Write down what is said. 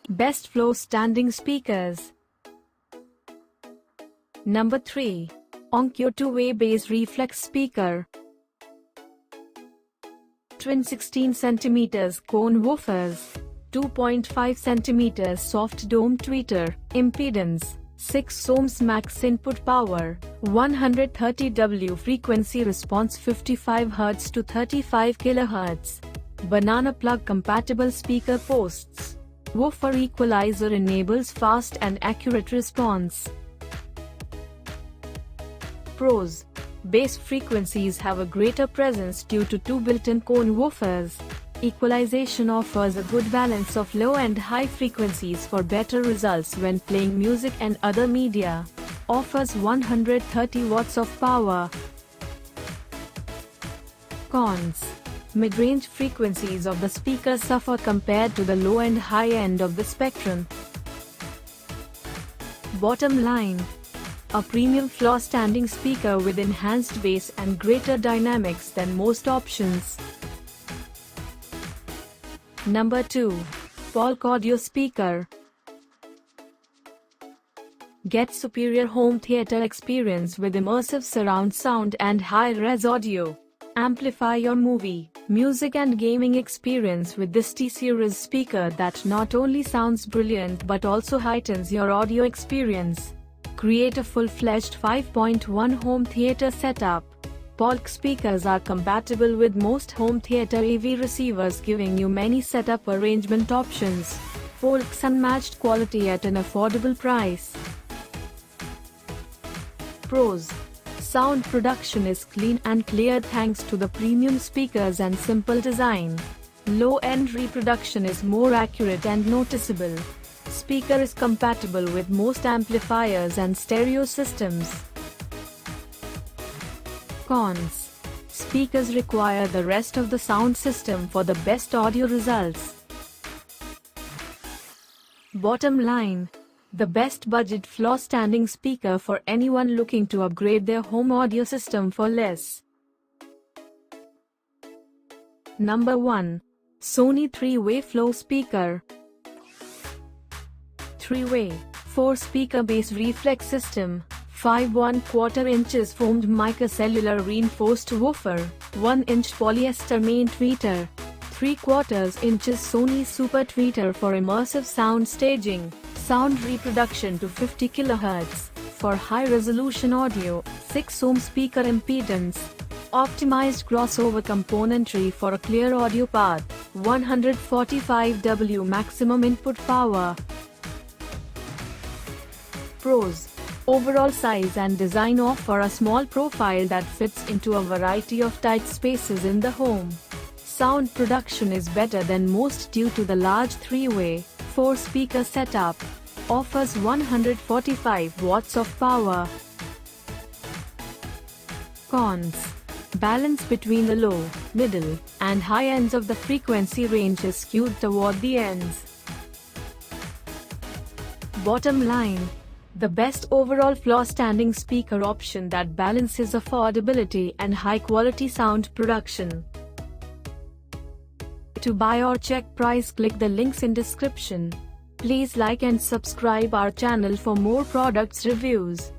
Best Floorstanding speakers. Number 3. Onkyo two-way Bass-Reflex speaker. Twin 16 cm cone woofers. 2.5 cm soft dome tweeter. Impedance 6 ohms max input power. 130 W frequency response 55 Hz to 35 kHz. Banana plug compatible speaker posts. Woofer equalizer enables fast and accurate response. Pros: bass frequencies have a greater presence due to two built-in cone woofers. Equalization offers a good balance of low and high frequencies for better results when playing music and other media. Offers 130 watts of power. Cons: mid-range frequencies of the speaker suffer compared to the low and high end of the spectrum. Bottom line: a premium floorstanding speaker with enhanced bass and greater dynamics than most options. Number 2. Polk audio speaker. Get superior home theater experience with immersive surround sound and high-res audio. Amplify your movie, music and gaming experience with this T-series speaker that not only sounds brilliant but also heightens your audio experience. Create a full-fledged 5.1 home theater setup. Polk speakers are compatible with most home theater AV receivers, giving you many setup arrangement options. Polk's unmatched quality at an affordable price. Pros: sound production is clean and clear thanks to the premium speakers and simple design. Low-end reproduction is more accurate and noticeable. Speaker is compatible with most amplifiers and stereo systems. Cons: speakers require the rest of the sound system for the best audio results. Bottom line: the best budget floorstanding speaker for anyone looking to upgrade their home audio system for less. Number 1. Sony 3-way floor speaker. 3-way, 4-speaker Bass-Reflex system. 5 1/4 inches foamed mica-cellular reinforced woofer, 1-inch polyester main tweeter, 3/4 inches Sony super tweeter for immersive sound staging, sound reproduction to 50 kHz, for high-resolution audio, 6 ohm speaker impedance, optimized crossover componentry for a clear audio path, 145 W maximum input power. Pros: overall size and design offer a small profile that fits into a variety of tight spaces in the home. Sound production is better than most due to the large 3-way, 4-speaker setup. Offers 145 watts of power. Cons: balance between the low, middle, and high ends of the frequency range is skewed toward the ends. Bottom line: the best overall floorstanding speaker option that balances affordability and high-quality sound production. To buy or check price, click the links in description. Please like and subscribe our channel for more products reviews.